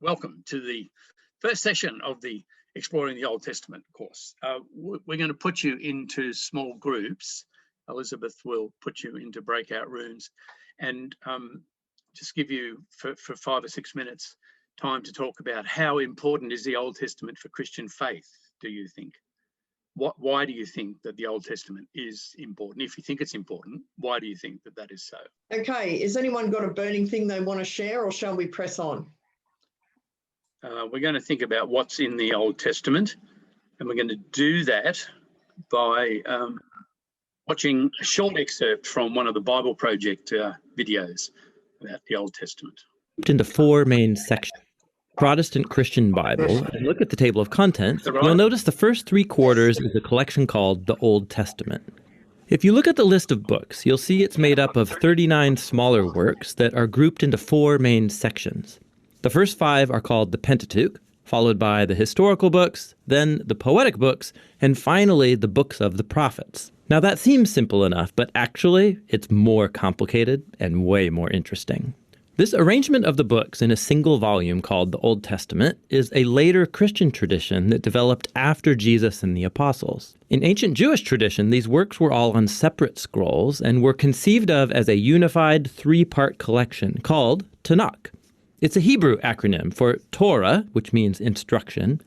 Welcome to the first session of the Exploring the Old Testament course. We're going to put you into small groups. Elizabeth will put you into breakout rooms and just give you for 5 or 6 minutes time to talk about how important is the Old Testament for Christian faith, do you think? Why do you think that the Old Testament is important? If you think it's important, why do you think that that is so? Okay, has anyone got a burning thing they want to share, or shall we press on? We're going to think about what's in the Old Testament, and we're going to do that by watching a short excerpt from one of the Bible Project videos about the Old Testament. Into 4 main sections. Protestant Christian Bible, and look at the table of contents, you'll notice the first 3 quarters is a collection called the Old Testament. If you look at the list of books, you'll see it's made up of 39 smaller works that are grouped into 4 main sections. The first 5 are called the Pentateuch, followed by the historical books, then the poetic books, and finally the books of the prophets. Now that seems simple enough, but actually it's more complicated and way more interesting. This arrangement of the books in a single volume called the Old Testament is a later Christian tradition that developed after Jesus and the apostles. In ancient Jewish tradition, these works were all on separate scrolls and were conceived of as a unified 3-part collection called Tanakh. It's a Hebrew acronym for Torah, which means instruction,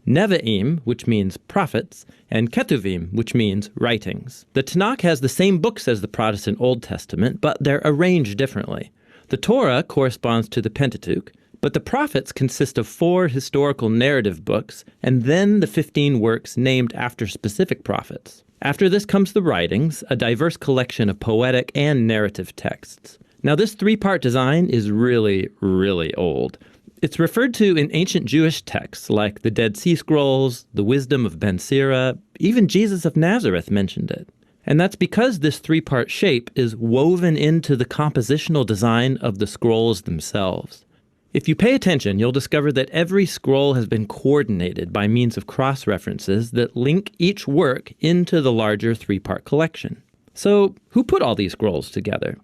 Nevi'im, which means prophets, and Ketuvim, which means writings. The Tanakh has the same books as the Protestant Old Testament, but they're arranged differently. The Torah corresponds to the Pentateuch, but the prophets consist of 4 historical narrative books, and then the 15 works named after specific prophets. After this comes the writings, a diverse collection of poetic and narrative texts. Now this 3-part design is really, really old. It's referred to in ancient Jewish texts like the Dead Sea Scrolls, the Wisdom of Ben Sira, even Jesus of Nazareth mentioned it. And that's because this 3-part shape is woven into the compositional design of the scrolls themselves. If you pay attention, you'll discover that every scroll has been coordinated by means of cross-references that link each work into the larger 3-part collection. So, who put all these scrolls together?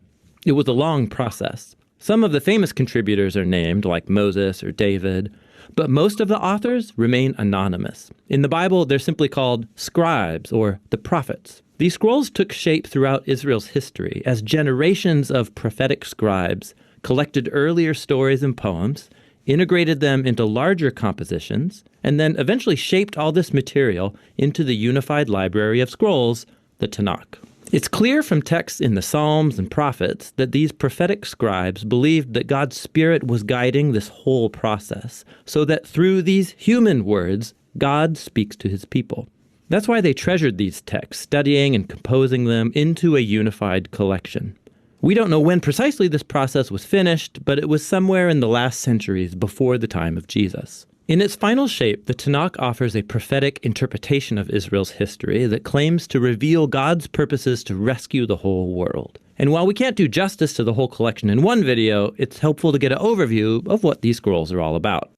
It was a long process. Some of the famous contributors are named, like Moses or David, but most of the authors remain anonymous. In the Bible, they're simply called scribes or the prophets. These scrolls took shape throughout Israel's history as generations of prophetic scribes collected earlier stories and poems, integrated them into larger compositions, and then eventually shaped all this material into the unified library of scrolls, the Tanakh. It's clear from texts in the Psalms and prophets that these prophetic scribes believed that God's Spirit was guiding this whole process, so that through these human words, God speaks to his people. That's why they treasured these texts, studying and composing them into a unified collection. We don't know when precisely this process was finished, but it was somewhere in the last centuries before the time of Jesus. In its final shape, the Tanakh offers a prophetic interpretation of Israel's history that claims to reveal God's purposes to rescue the whole world. And while we can't do justice to the whole collection in one video, it's helpful to get an overview of what these scrolls are all about.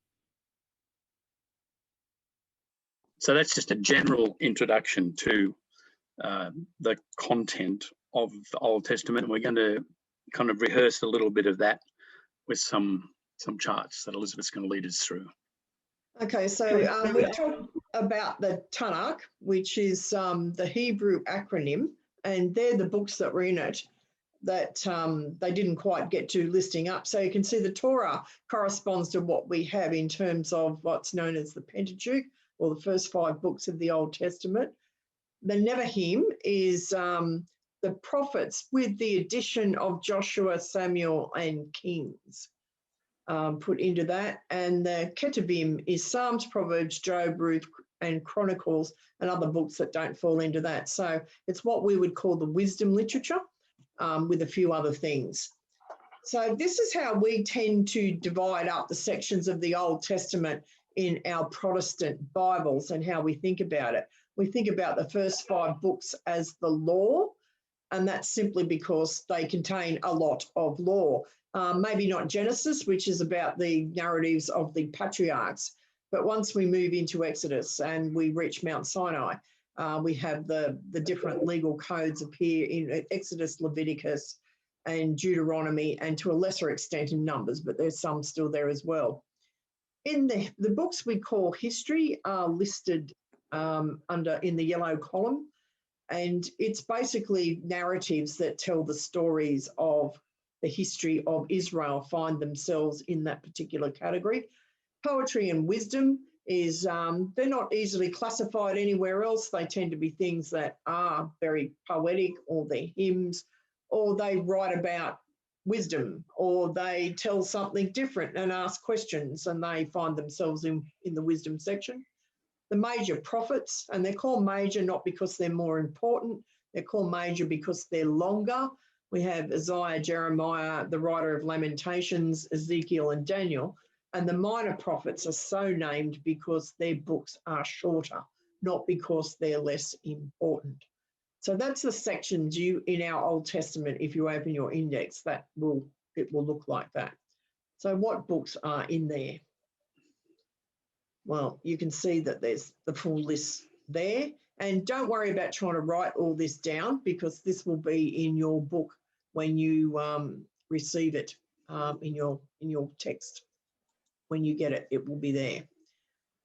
So that's just a general introduction to the content of the Old Testament. We're going to kind of rehearse a little bit of that with some charts that Elizabeth's going to lead us through. Okay, so we talked about the Tanakh, which is the Hebrew acronym, and they're the books that were in it that they didn't quite get to listing up. So you can see the Torah corresponds to what we have in terms of what's known as the Pentateuch, or the first 5 books of the Old Testament. The Nevi'im is the prophets with the addition of Joshua, Samuel, and Kings put into that. And the Ketuvim is Psalms, Proverbs, Job, Ruth, and Chronicles, and other books that don't fall into that. So it's what we would call the wisdom literature with a few other things. So this is how we tend to divide up the sections of the Old Testament in our Protestant Bibles and how we think about it. We think about the first 5 books as the law, and that's simply because they contain a lot of law. Maybe not Genesis, which is about the narratives of the patriarchs, but once we move into Exodus and we reach Mount Sinai, we have the different legal codes appear in Exodus, Leviticus, and Deuteronomy, and to a lesser extent in Numbers, but there's some still there as well. In the books we call history are listed in the yellow column, and it's basically narratives that tell the stories of the history of Israel find themselves in that particular category. Poetry and wisdom is, they're not easily classified anywhere else. They tend to be things that are very poetic, or they're hymns, or they write about wisdom, or they tell something different and ask questions, and they find themselves in the wisdom section. The major prophets, and they're called major not because they're more important, they're called major because they're longer. We have Isaiah, Jeremiah, the writer of Lamentations, Ezekiel, and Daniel. And the minor prophets are so named because their books are shorter, not because they're less important. So that's the sections in our Old Testament, if you open your index, it will look like that. So what books are in there? Well, you can see that there's the full list there. And don't worry about trying to write all this down, because this will be in your book when you receive it in your text. When you get it, it will be there.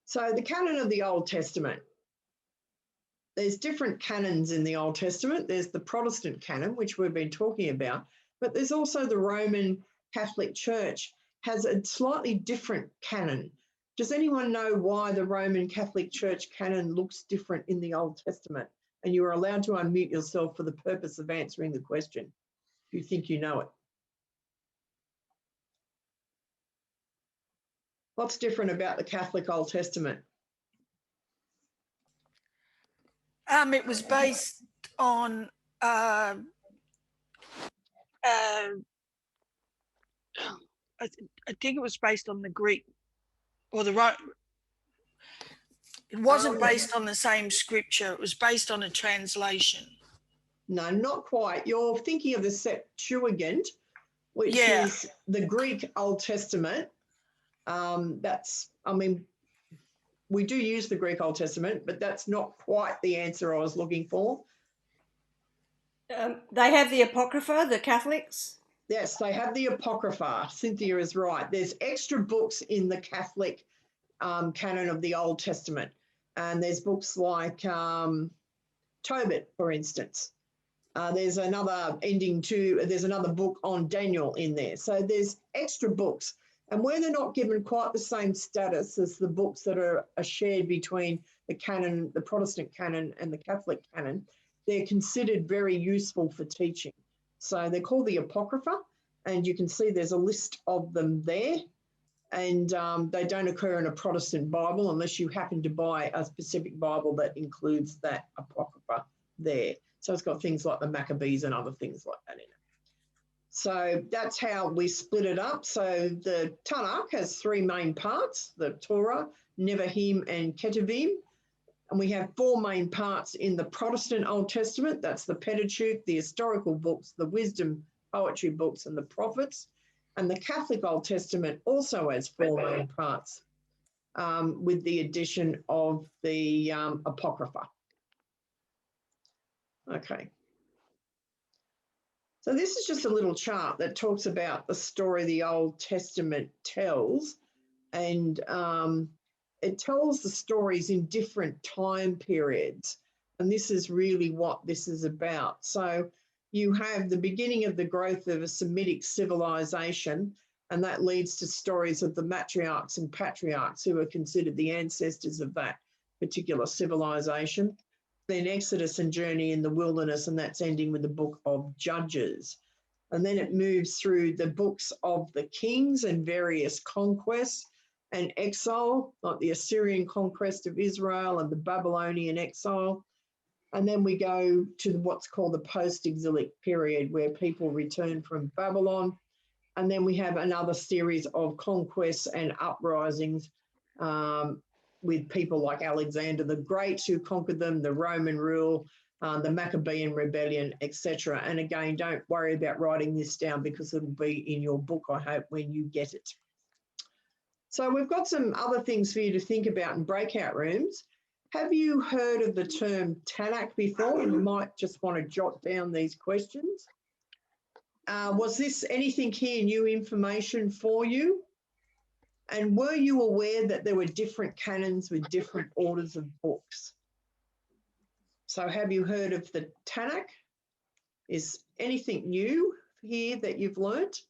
So the canon of the Old Testament. There's different canons in the Old Testament. There's the Protestant canon, which we've been talking about, but there's also the Roman Catholic Church has a slightly different canon. Does anyone know why the Roman Catholic Church canon looks different in the Old Testament? And you are allowed to unmute yourself for the purpose of answering the question, if you think you know it. What's different about the Catholic Old Testament? It was based on I think it was based on the Greek or the right. It wasn't based on the same scripture. It was based on a translation. No, not quite. You're thinking of the Septuagint, which is the Greek Old Testament. We do use the Greek Old Testament, but that's not quite the answer I was looking for. They have the Apocrypha, the Catholics? Yes, they have the Apocrypha. Cynthia is right. There's extra books in the Catholic canon of the Old Testament. And there's books like Tobit, for instance. There's another book on Daniel in there. So there's extra books. And where they're not given quite the same status as the books that are shared between the canon, the Protestant canon and the Catholic canon, they're considered very useful for teaching. So they're called the Apocrypha, and you can see there's a list of them there. And they don't occur in a Protestant Bible unless you happen to buy a specific Bible that includes that Apocrypha there. So it's got things like the Maccabees and other things like that in it. So that's how we split it up. So the Tanakh has three main parts, the Torah, Nevi'im, and Ketuvim. And we have four main parts in the Protestant Old Testament. That's the Pentateuch, the historical books, the wisdom, poetry books, and the prophets. And the Catholic Old Testament also has four main parts, with the addition of the Apocrypha. Okay. So this is just a little chart that talks about the story the Old Testament tells, and it tells the stories in different time periods. And this is really what this is about. So you have the beginning of the growth of a Semitic civilization, and that leads to stories of the matriarchs and patriarchs who are considered the ancestors of that particular civilization. Then Exodus and journey in the wilderness, and that's ending with the book of Judges. And then it moves through the books of the kings and various conquests and exile, like the Assyrian conquest of Israel and the Babylonian exile. And then we go to what's called the post-exilic period, where people return from Babylon. And then we have another series of conquests and uprisings with people like Alexander the Great, who conquered them, the Roman rule, the Maccabean rebellion, etc. And again, don't worry about writing this down because it'll be in your book, I hope, when you get it. So we've got some other things for you to think about in breakout rooms. Have you heard of the term Tanakh before? You might just want to jot down these questions. Was this anything here, new information for you? And were you aware that there were different canons with different orders of books? So have you heard of the Tanakh? Is anything new here that you've learnt?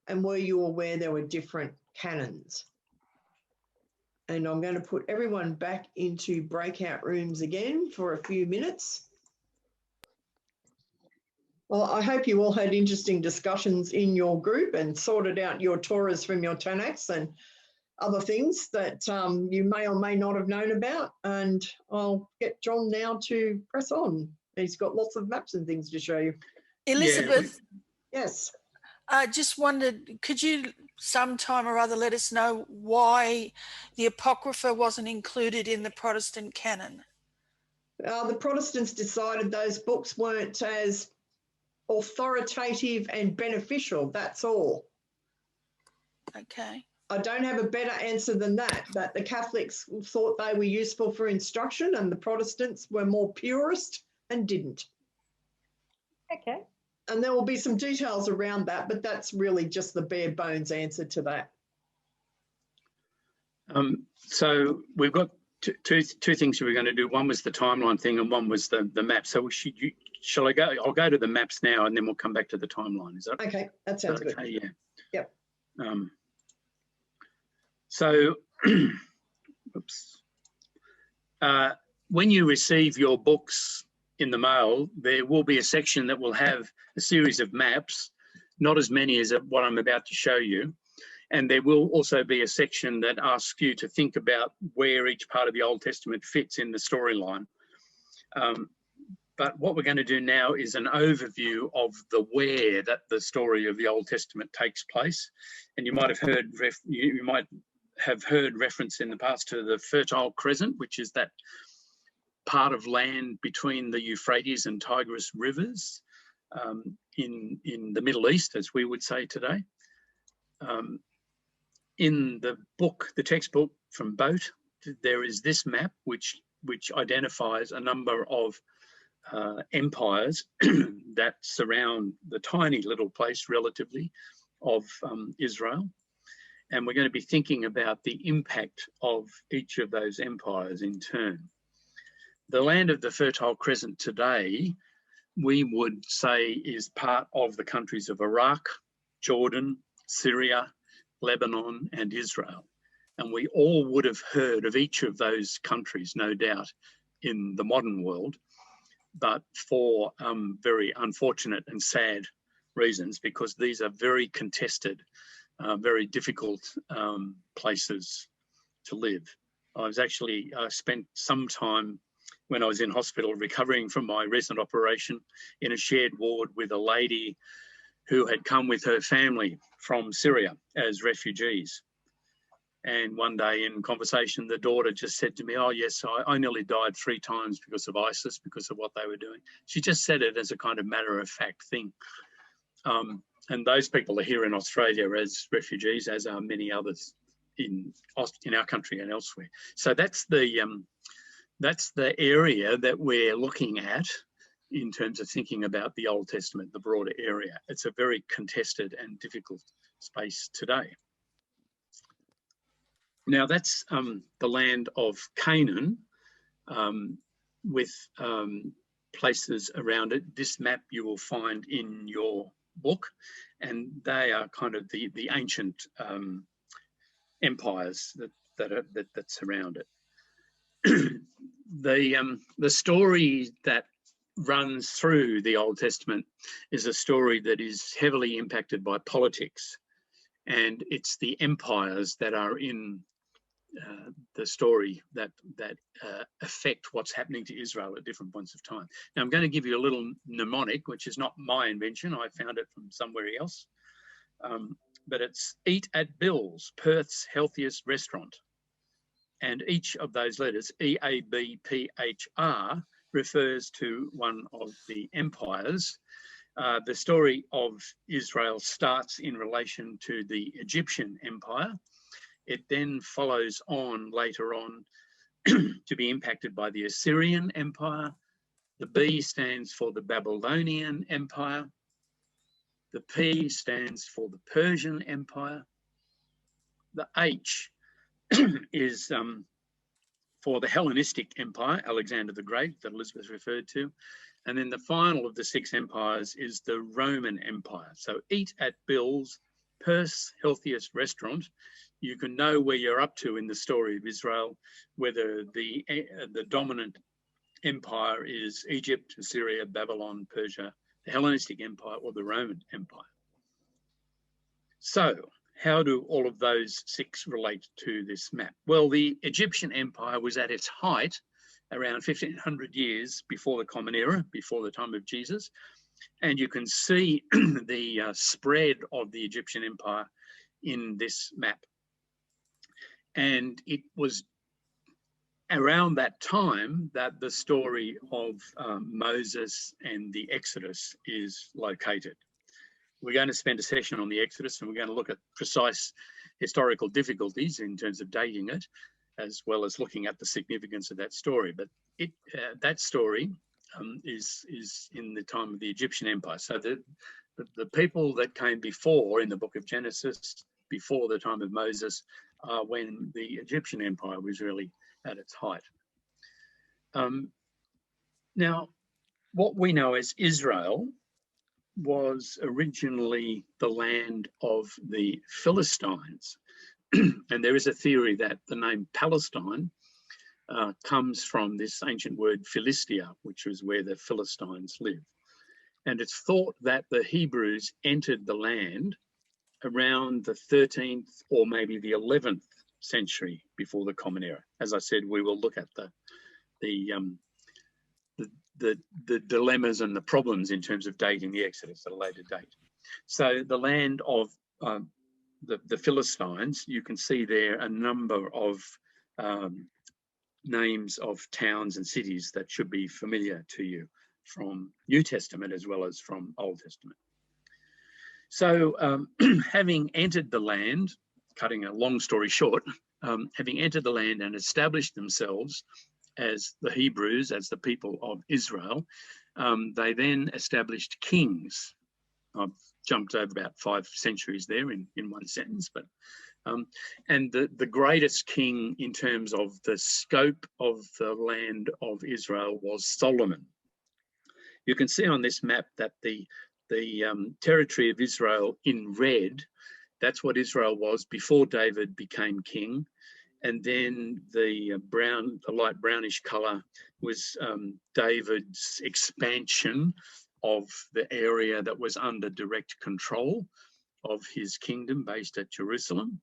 And were you aware there were different canons? And I'm going to put everyone back into breakout rooms again for a few minutes. Well, I hope you all had interesting discussions in your group and sorted out your Torahs from your Tanakhs and other things that you may or may not have known about. And I'll get John now to press on. He's got lots of maps and things to show you. Elizabeth, Yes. I just wondered, could you sometime or other let us know why the Apocrypha wasn't included in the Protestant canon? The Protestants decided those books weren't as authoritative and beneficial, that's all. Okay. I don't have a better answer than that the Catholics thought they were useful for instruction and the Protestants were more purist and didn't. Okay. And there will be some details around that, but that's really just the bare bones answer to that. So we've got two things we're going to do. One was the timeline thing and one was the map. So shall I go? I'll go to the maps now and then we'll come back to the timeline. Is that okay? That sounds good. Okay, yeah. Yep. So, oops. When you receive your books in the mail, there will be a section that will have a series of maps, not as many as what I'm about to show you. And there will also be a section that asks you to think about where each part of the Old Testament fits in the storyline. But what we're going to do now is an overview of the where that the story of the Old Testament takes place. And you might have heard reference in the past to the Fertile Crescent, which is that part of land between the Euphrates and Tigris rivers in the Middle East, as we would say today. In the book, the textbook from Boat, there is this map which identifies a number of empires that surround the tiny little place relatively of Israel. And we're going to be thinking about the impact of each of those empires in turn. The land of the Fertile Crescent today, we would say, is part of the countries of Iraq, Jordan, Syria, Lebanon, and Israel. And we all would have heard of each of those countries, no doubt, in the modern world, but for very unfortunate and sad reasons, because these are very contested, very difficult places to live. I spent some time when I was in hospital recovering from my recent operation in a shared ward with a lady who had come with her family from Syria as refugees. And one day in conversation, the daughter just said to me, "Oh yes, I nearly died 3 times because of ISIS, because of what they were doing." She just said it as a kind of matter-of-fact thing. And those people are here in Australia as refugees, as are many others in our country and elsewhere. So that's the area that we're looking at in terms of thinking about the Old Testament, the broader area. It's a very contested and difficult space today. Now that's the land of Canaan with places around it. This map you will find in your book, and they are kind of the ancient empires that surround it. The story that runs through the Old Testament is a story that is heavily impacted by politics, and it's the empires that are in the story that affect what's happening to Israel at different points of time. Now I'm going to give you a little mnemonic, which is not my invention. I found it from somewhere else. But it's Eat at Bill's, Perth's healthiest restaurant. And each of those letters, EABPHR, refers to one of the empires. The story of Israel starts in relation to the Egyptian Empire. It then follows on later on to be impacted by the Assyrian Empire. The B stands for the Babylonian Empire. The P stands for the Persian Empire. the H is for the Hellenistic Empire, Alexander the Great, that Elizabeth referred to. And then the final of the 6 empires is the Roman Empire. So eat at Bill's, Perth's healthiest restaurant. You can know where you're up to in the story of Israel, whether the dominant empire is Egypt, Assyria, Babylon, Persia, the Hellenistic Empire, or the Roman Empire. So how do all of those 6 relate to this map? Well, the Egyptian Empire was at its height around 1500 years before the Common Era, before the time of Jesus. And you can see the spread of the Egyptian Empire in this map. And it was around that time that the story of Moses and the Exodus is located. We're going to spend a session on the Exodus, and we're going to look at precise historical difficulties in terms of dating it, as well as looking at the significance of that story. But that story is in the time of the Egyptian Empire. So the people that came before in the book of Genesis, before the time of Moses, when the Egyptian Empire was really at its height. Now, what we know as Israel was originally the land of the Philistines. And there is a theory that the name Palestine comes from this ancient word Philistia, which was where the Philistines lived. And it's thought that the Hebrews entered the land around the 13th or maybe the 11th century before the Common Era. As I said, we will look at the dilemmas and the problems in terms of dating the Exodus at a later date. So the land of the Philistines, you can see there a number of names of towns and cities that should be familiar to you from New Testament as well as from Old Testament. So having entered the land, cutting a long story short, having entered the land and established themselves as the Hebrews, as the people of Israel, they then established kings. I've jumped over about 5 centuries there in one sentence, but and the greatest king in terms of the scope of the land of Israel was Solomon. You can see on this map that the territory of Israel in red, that's what Israel was before David became king. And then the light brownish colour was David's expansion of the area that was under direct control of his kingdom based at Jerusalem.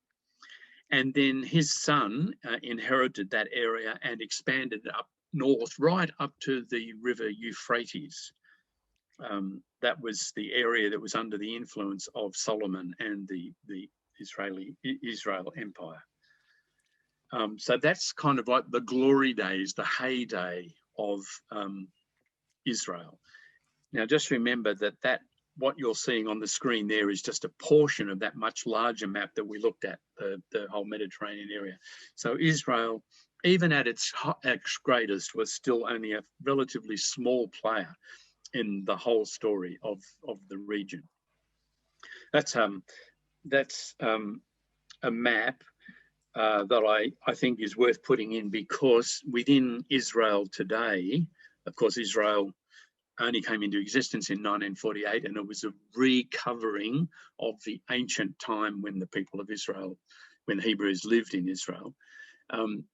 And then his son inherited that area and expanded up north, right up to the river Euphrates. That was the area that was under the influence of Solomon and the Israel Empire. So that's kind of like the glory days, the heyday of Israel. Now, just remember that what you're seeing on the screen there is just a portion of that much larger map that we looked at, the whole Mediterranean area. So Israel, even at its greatest, was still only a relatively small player in the whole story of the region. That's a map that I think is worth putting in, because within Israel today, of course, Israel only came into existence in 1948, and it was a recovering of the ancient time when the people of Israel, when Hebrews lived in Israel.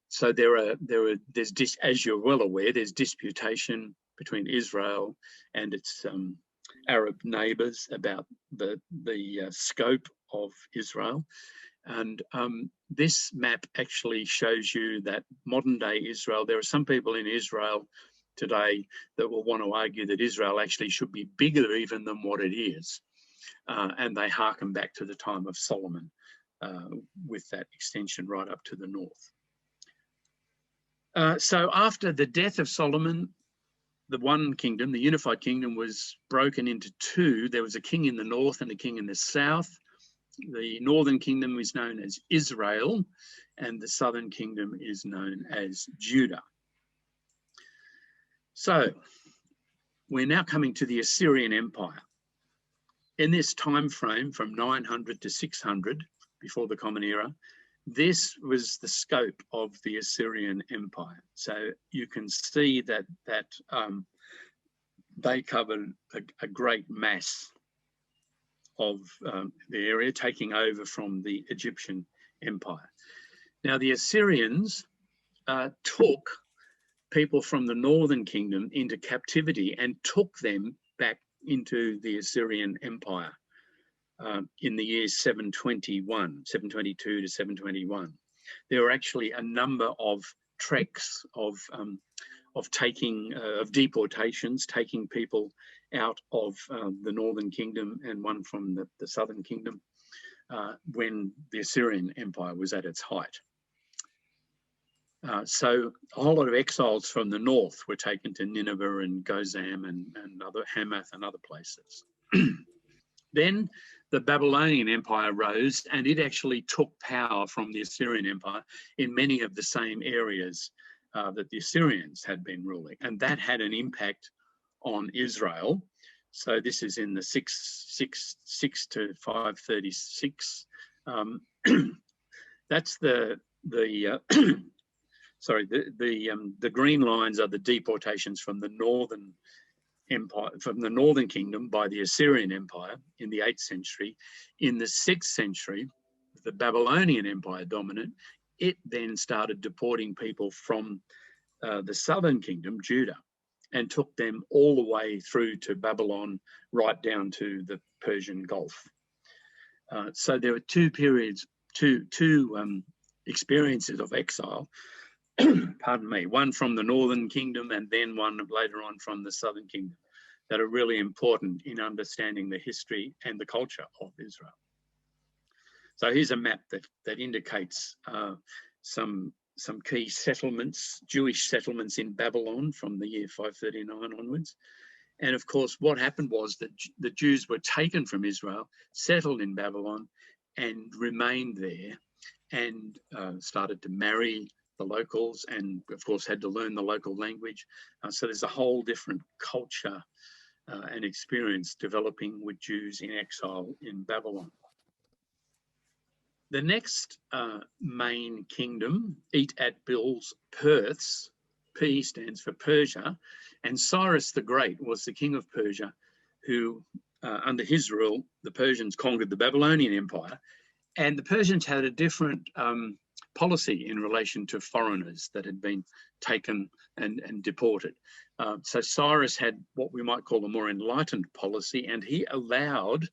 So there's as you're well aware, there's disputation between Israel and its Arab neighbours about the scope of Israel. And this map actually shows you that modern day Israel, there are some people in Israel today that will want to argue that Israel actually should be bigger even than what it is. And they hearken back to the time of Solomon with that extension right up to the north. So after the death of Solomon, the one kingdom, the unified kingdom, was broken into 2. There was a king in the north and a king in the south. The northern kingdom is known as Israel, and the southern kingdom is known as Judah. So we're now coming to the Assyrian Empire. In this time frame from 900 to 600 before the Common Era, this was the scope of the Assyrian Empire. So you can see that they covered a great mass of the area, taking over from the Egyptian Empire. Now, the Assyrians took people from the northern kingdom into captivity and took them back into the Assyrian Empire in the years 722 to 721. There were actually a number of treks of deportations, taking people out of the northern kingdom and one from the southern kingdom when the Assyrian Empire was at its height. So a whole lot of exiles from the north were taken to Nineveh and Gozan and other Hamath and other places. Then the Babylonian Empire rose, and it actually took power from the Assyrian Empire in many of the same areas that the Assyrians had been ruling, and that had an impact on Israel. So this is in the 6 to 536. That's the sorry, the green lines are the deportations from the northern empire, from the northern kingdom by the Assyrian Empire in the 8th century. In the 6th century, the Babylonian Empire dominant, it then started deporting people from the southern kingdom, Judah, and took them all the way through to Babylon, right down to the Persian Gulf. So there were two periods, two experiences of exile, pardon me, one from the northern kingdom and then one later on from the southern kingdom, that are really important in understanding the history and the culture of Israel. So here's a map that indicates some key settlements, Jewish settlements in Babylon from the year 539 onwards. And of course, what happened was that the Jews were taken from Israel, settled in Babylon, and remained there, and started to marry the locals, and of course had to learn the local language. So there's a whole different culture and experience developing with Jews in exile in Babylon. The next main kingdom, Eat-at-Bill's Perths, P stands for Persia, and Cyrus the Great was the king of Persia, who under his rule, the Persians conquered the Babylonian Empire, and the Persians had a different policy in relation to foreigners that had been taken and deported. So Cyrus had what we might call a more enlightened policy, and he allowed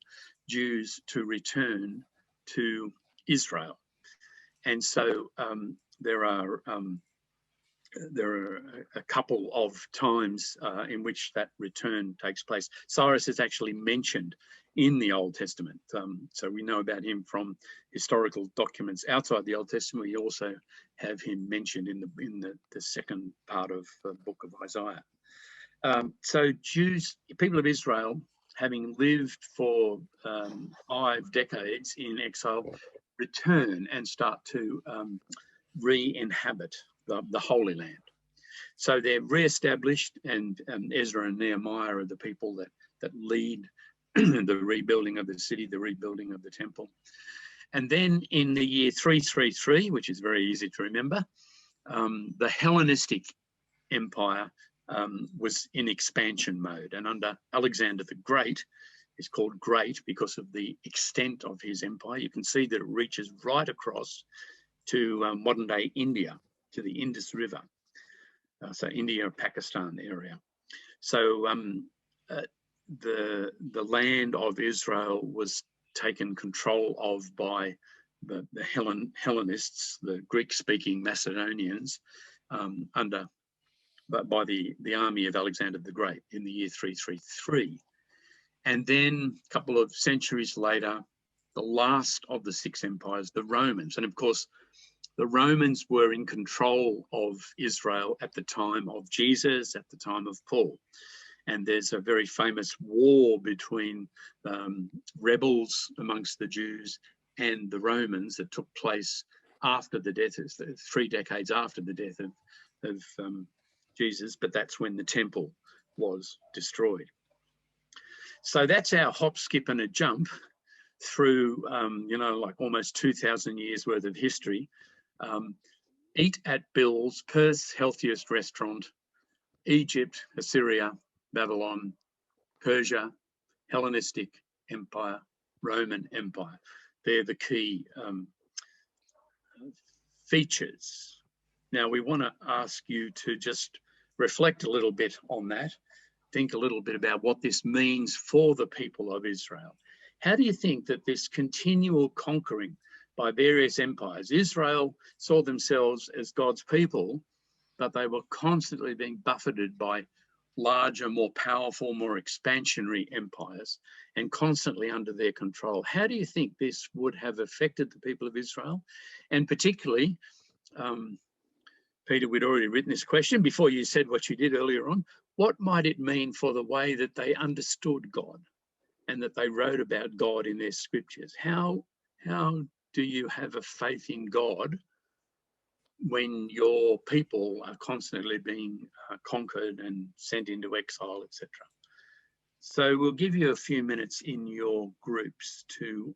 Jews to return to Israel. And so there are a couple of times in which that return takes place. Cyrus is actually mentioned in the Old Testament. So we know about him from historical documents outside the Old Testament. We also have him mentioned in the second part of the book of Isaiah. So Jews, people of Israel, having lived for 5 decades in exile, return and start to re-inhabit the Holy Land. So they're re-established, and Ezra and Nehemiah are the people that lead the rebuilding of the city, the rebuilding of the temple. And then in the year 333, which is very easy to remember, the Hellenistic Empire was in expansion mode, and under Alexander the Great, it's called Great because of the extent of his empire. You can see that it reaches right across to modern-day India, to the Indus River, so India, Pakistan area. So the land of Israel was taken control of by the Hellenists, the Greek-speaking Macedonians, by the army of Alexander the Great in the year 333. And then a couple of centuries later, the last of the 6 empires, the Romans. And of course, the Romans were in control of Israel at the time of Jesus, at the time of Paul. And there's a very famous war between rebels amongst the Jews and the Romans that took place after the death, 3 decades after the death of Jesus, but that's when the temple was destroyed. So that's our hop, skip and a jump through, like almost 2,000 years worth of history. Eat at Bill's, Perth's healthiest restaurant, Egypt, Assyria, Babylon, Persia, Hellenistic Empire, Roman Empire. They're the key features. Now, we want to ask you to just reflect a little bit on that, think a little bit about what this means for the people of Israel. How do you think that this continual conquering by various empires, Israel saw themselves as God's people, but they were constantly being buffeted by larger, more powerful, more expansionary empires and constantly under their control? How do you think this would have affected the people of Israel? And particularly, Peter, we'd already written this question before you said what you did earlier on. What might it mean for the way that they understood God and that they wrote about God in their scriptures? How do you have a faith in God when your people are constantly being conquered and sent into exile, etc.? So we'll give you a few minutes in your groups to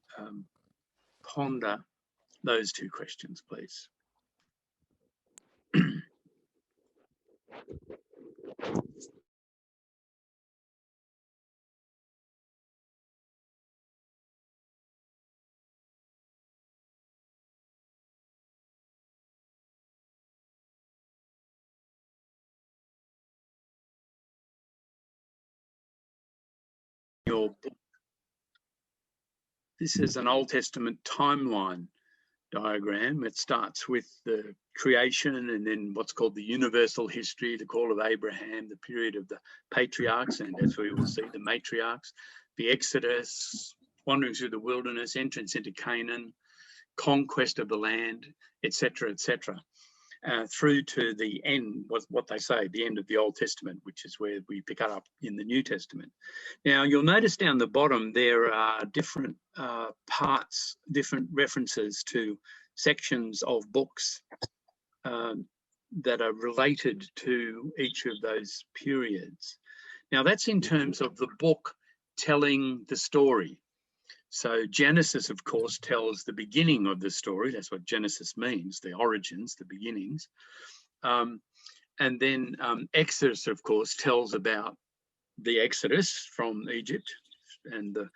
ponder those two questions, please. Your book. This is an Old Testament timeline diagram. It starts with the creation and then what's called the universal history, the call of Abraham, the period of the patriarchs, and as we will see, the matriarchs, the Exodus, wandering through the wilderness, entrance into Canaan, conquest of the land, etc., etc., through to the end, what they say, the end of the Old Testament, which is where we pick up in the New Testament. Now, you'll notice down the bottom, there are different parts, different references to sections of books that are related to each of those periods. Now, that's in terms of the book telling the story. So Genesis, of course, tells the beginning of the story. That's what Genesis means, the origins, the beginnings. And then Exodus, of course, tells about the Exodus from Egypt, and the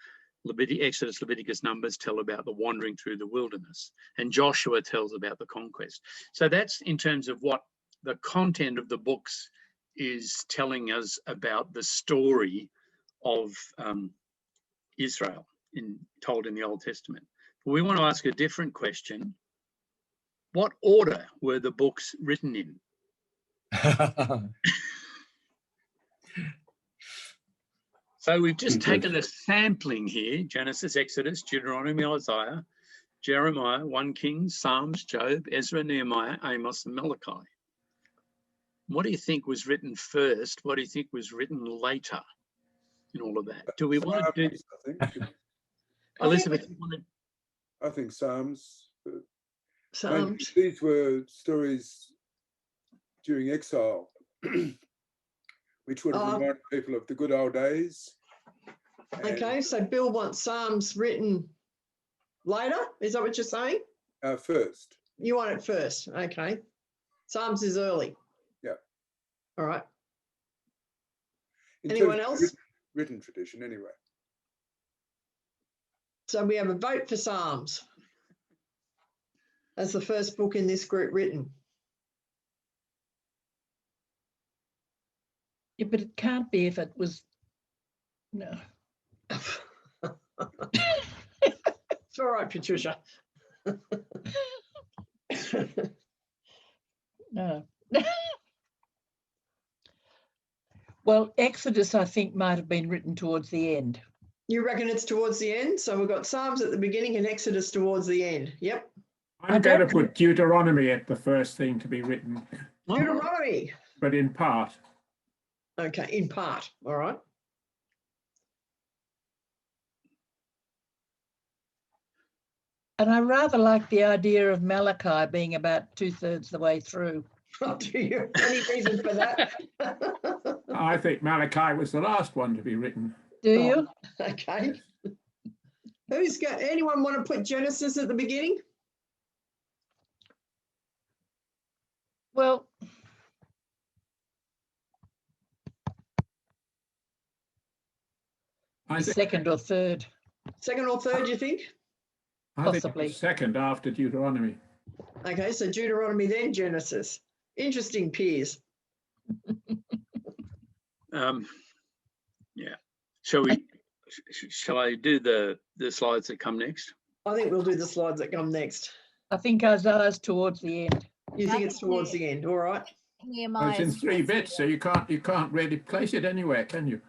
Exodus, Leviticus, Numbers tell about the wandering through the wilderness, and Joshua tells about the conquest. So that's in terms of what the content of the books is telling us about the story of Israel told in the Old Testament. But we want to ask a different question. What order were the books written in? So we've just taken a sampling here: Genesis, Exodus, Deuteronomy, Isaiah, Jeremiah, 1 Kings, Psalms, Job, Ezra, Nehemiah, Amos, and Malachi. What do you think was written first? What do you think was written later in all of that? Do we want to do... Elizabeth, you want to... I think Psalms. Psalms. These were stories during exile, which would have reminded people of the good old days. Okay, so Bill wants Psalms written later. Is that what you're saying? First. You want it first. Okay. Psalms is early. Yeah. All right. In Anyone terms of else? Written tradition, anyway. So we have a vote for Psalms as the first book in this group written. Yeah, but it can't be if it was, no. It's all right, Patricia. No. Well, Exodus, I think, might have been written towards the end. You reckon it's towards the end? So we've got Psalms at the beginning and Exodus towards the end. Yep. I'm going to put Deuteronomy at the first thing to be written. Deuteronomy. But in part. Okay, in part. All right. And I rather like the idea of Malachi being about 2/3 the way through. Do you have any reason for that? I think Malachi was the last one to be written. Do you? Okay. Anyone want to put Genesis at the beginning? Well, I think, second or third, Second or third, you think? I think it possibly. was second after Deuteronomy. Okay, so Deuteronomy, then Genesis. Interesting, Piers. Yeah. Shall I do the slides that come next? I think we'll do the slides that come next. I think Isaiah's towards the end. You think it's towards the end? All right. Well, it's in 3 bits, so you can't really place it anywhere, can you?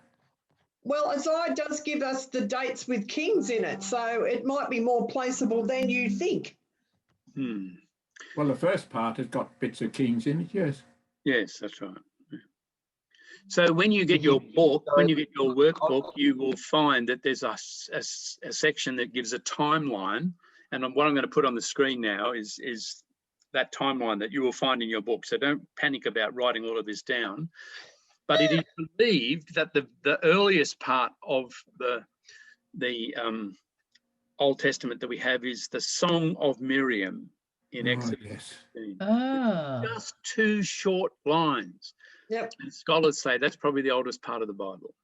Well, Isaiah does give us the dates with kings in it, so it might be more placeable than you think. Well, the first part has got bits of kings in it, yes. Yes, that's right. So when you get your book, when you get your workbook, you will find that there's a section that gives a timeline. And what I'm going to put on the screen now is that timeline that you will find in your book. So don't panic about writing all of this down. But it is believed that the earliest part of the Old Testament that we have is the Song of Miriam in Exodus. Yes. 15. Ah. Just 2 short lines. Yep. And scholars say that's probably the oldest part of the Bible.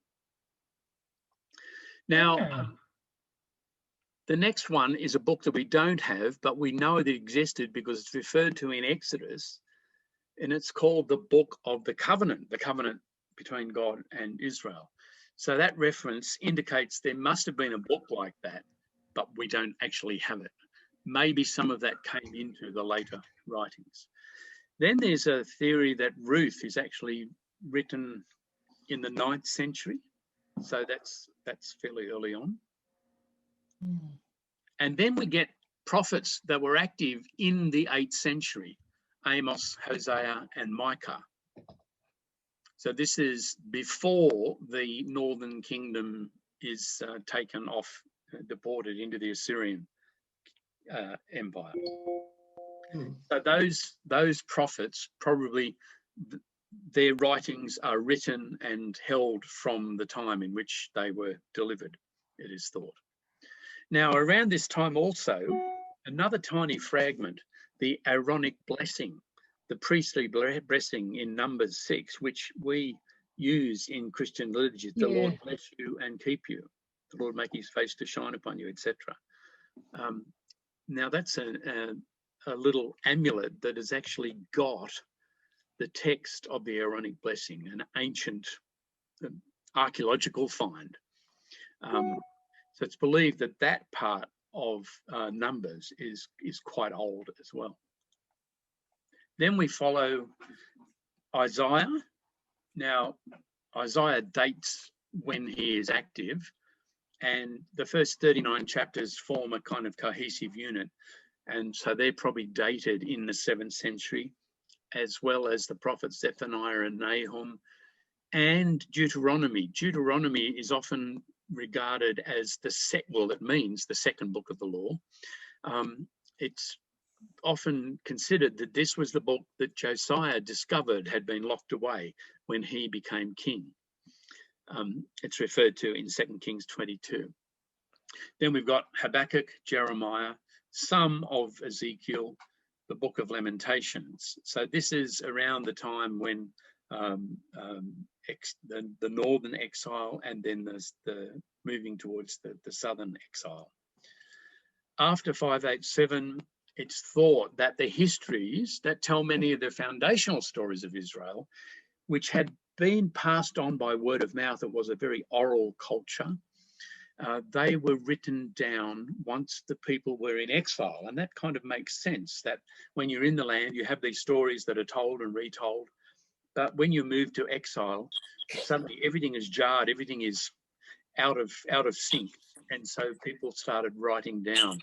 Now, the next one is a book that we don't have, but we know that it existed because it's referred to in Exodus, and it's called the Book of the Covenant between God and Israel. So that reference indicates there must have been a book like that, but we don't actually have it. Maybe some of that came into the later writings. Then there's a theory that Ruth is actually written in the 9th century. So that's fairly early on. And then we get prophets that were active in the 8th century, Amos, Hosea, and Micah. So this is before the northern kingdom is taken off, deported into the Assyrian Empire. So those prophets, probably their writings are written and held from the time in which they were delivered, it is thought. Now, around this time also, another tiny fragment, the Aaronic blessing, the priestly blessing in Numbers 6, which we use in Christian liturgy, the Lord bless you and keep you, the Lord make his face to shine upon you, etc. Now that's a little amulet that has actually got the text of the Aaronic blessing, an ancient archaeological find. So it's believed that that part of Numbers is quite old as well. Then we follow Isaiah. Now, Isaiah dates when he is active, and the first 39 chapters form a kind of cohesive unit. And so they're probably dated in the 7th century, as well as the prophets Zephaniah and Nahum, and Deuteronomy. Deuteronomy is often regarded as it means the second book of the law. It's often considered that this was the book that Josiah discovered had been locked away when he became king. It's referred to in 2 Kings 22. Then we've got Habakkuk, Jeremiah, some of Ezekiel, the book of Lamentations. So this is around the time when the northern exile and then the moving towards the southern exile. After 587, it's thought that the histories that tell many of the foundational stories of Israel, which had been passed on by word of mouth, it was a very oral culture, they were written down once the people were in exile. And that kind of makes sense, that when you're in the land, you have these stories that are told and retold. But when you move to exile, suddenly everything is jarred, everything is out of sync. And so people started writing down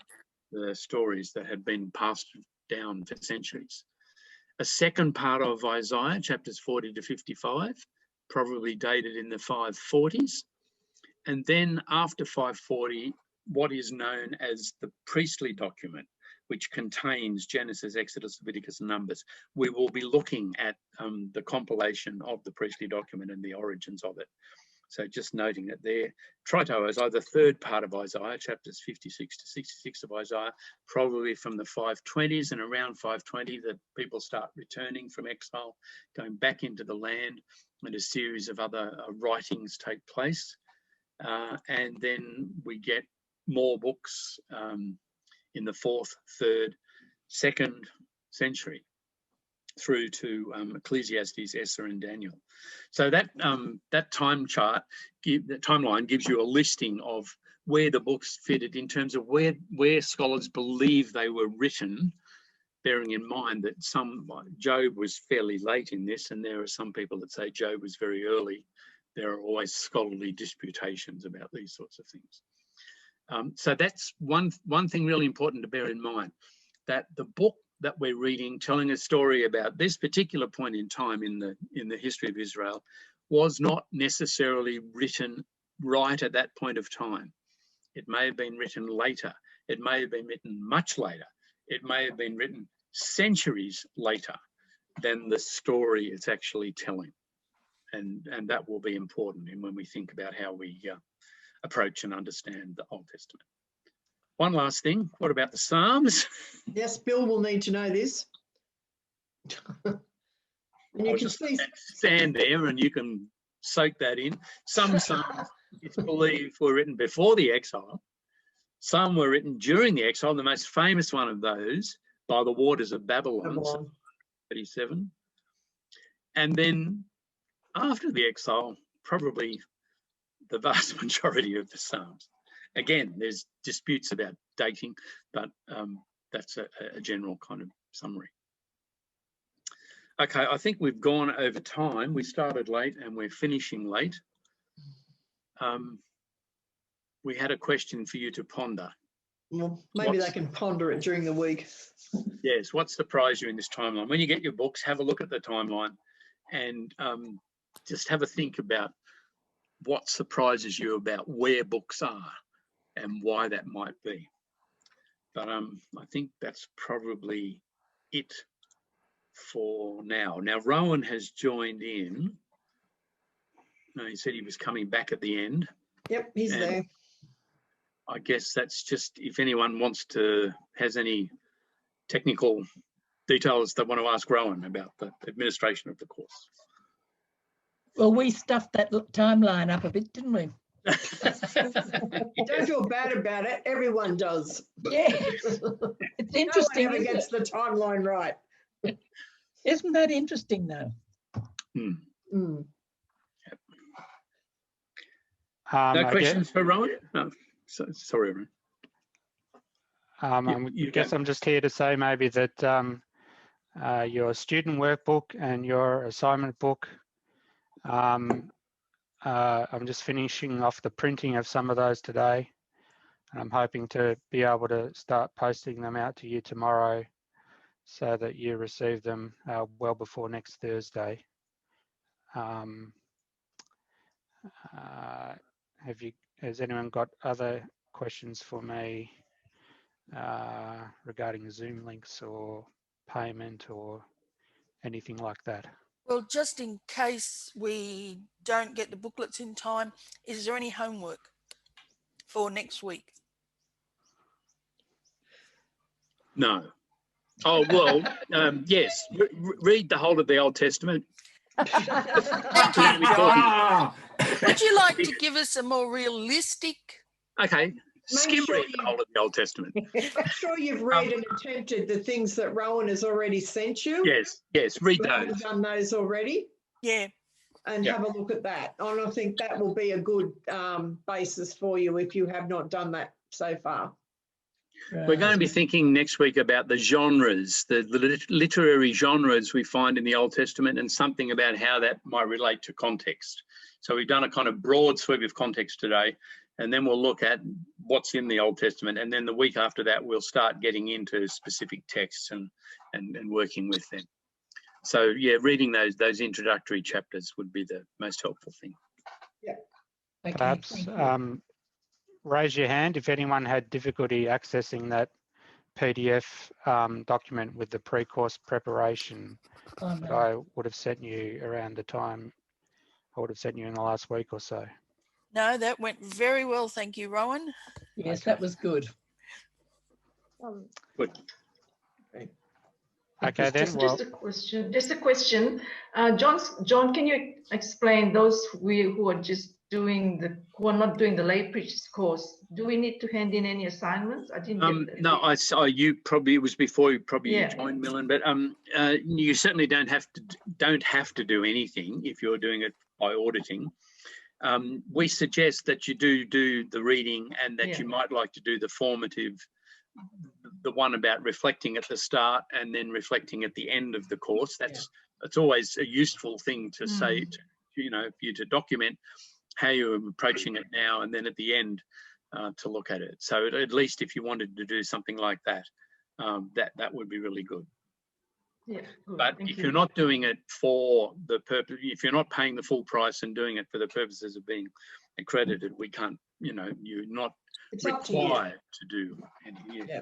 the stories that had been passed down for centuries. A second part of Isaiah, chapters 40 to 55, probably dated in the 540s. And then after 540, what is known as the priestly document, which contains Genesis, Exodus, Leviticus, and Numbers. We will be looking at the compilation of the priestly document and the origins of it. So just noting that there, Trito is either third part of Isaiah, chapters 56 to 66 of Isaiah, probably from the 520s, and around 520 that people start returning from exile, going back into the land, and a series of other writings take place. And then we get more books in the 4th, 3rd, 2nd century through to Ecclesiastes, Esther, and Daniel. So that that timeline gives you a listing of where the books fitted in terms of where scholars believe they were written, bearing in mind that Job was fairly late in this, and there are some people that say Job was very early. There are always scholarly disputations about these sorts of things. So that's one thing really important to bear in mind, that the book that we're reading, telling a story about this particular point in time in the history of Israel, was not necessarily written right at that point of time. It may have been written later. It may have been written much later. It may have been written centuries later than the story it's actually telling. And that will be important when we think about how we approach and understand the Old Testament. One last thing, what about the Psalms? Yes, Bill will need to know this. And you can see, stand there and you can soak that in. Some Psalms, it's believed, were written before the exile. Some were written during the exile. The most famous one of those, By the Waters of Babylon, 37. And then after the exile, probably the vast majority of the Psalms. Again, there's disputes about dating, but that's a general kind of summary. Okay, I think we've gone over time. We started late and we're finishing late. We had a question for you to ponder. Well, maybe they can ponder it during the week. Yes, what surprised you in this timeline? When you get your books, have a look at the timeline and just have a think about what surprises you about where books are and why that might be. But I think that's probably it for now. Now, Rowan has joined in. No, he said he was coming back at the end. Yep, he's there. I guess that's just if anyone has any technical details they want to ask Rowan about the administration of the course. Well, we stuffed that timeline up a bit, didn't we? Don't feel bad about it. Everyone does. Yes. It's interesting. No one ever gets the timeline right. Isn't that interesting, though? Mm. Mm. Yep. No questions for Rowan? No. Sorry, Rowan. I guess I'm just here to say maybe that your student workbook and your assignment book, I'm just finishing off the printing of some of those today. I'm hoping to be able to start posting them out to you tomorrow so that you receive them well before next Thursday. Has anyone got other questions for me regarding Zoom links or payment or anything like that? Well, just in case we don't get the booklets in time, is there any homework for next week? No. Oh, well, yes. Read the whole of the Old Testament. Thank you. Would you like to give us a more realistic? Okay. Skim read the whole of the Old Testament. Make sure you've read and attempted the things that Rowan has already sent you. Yes, read those. You've done those already. Yeah. And have a look at that. And I think that will be a good basis for you if you have not done that so far. We're going to be thinking next week about the genres, the literary genres we find in the Old Testament, and something about how that might relate to context. So we've done a kind of broad sweep of context today, and then we'll look at what's in the Old Testament. And then the week after that, we'll start getting into specific texts and working with them. So yeah, reading those introductory chapters would be the most helpful thing. Yeah. Okay, perhaps raise your hand if anyone had difficulty accessing that PDF document with the pre-course preparation that I would have sent you around the time I would have sent you in the last week or so. No, that went very well. Thank you, Rowan. Yes, Okay. that was good. Good. Okay, then. Well, Just a question. John, can you explain those who are just who are not doing the lay preachers course? Do we need to hand in any assignments? I didn't get that. No, I saw you probably, it was before you Yeah. joined, Millen, but you certainly don't have to do anything if you're doing it by auditing. We suggest that you do the reading, and that you might like to do the formative, the one about reflecting at the start and then reflecting at the end of the course. That's always a useful thing to say, for you to document how you're approaching it now, and then at the end to look at it. So at least if you wanted to do something like that, that would be really good. Yeah, good. But if you're not doing it for the purpose, if you're not paying the full price and doing it for the purposes of being accredited, we can't, you're not It's up to you. required to do any. Yeah.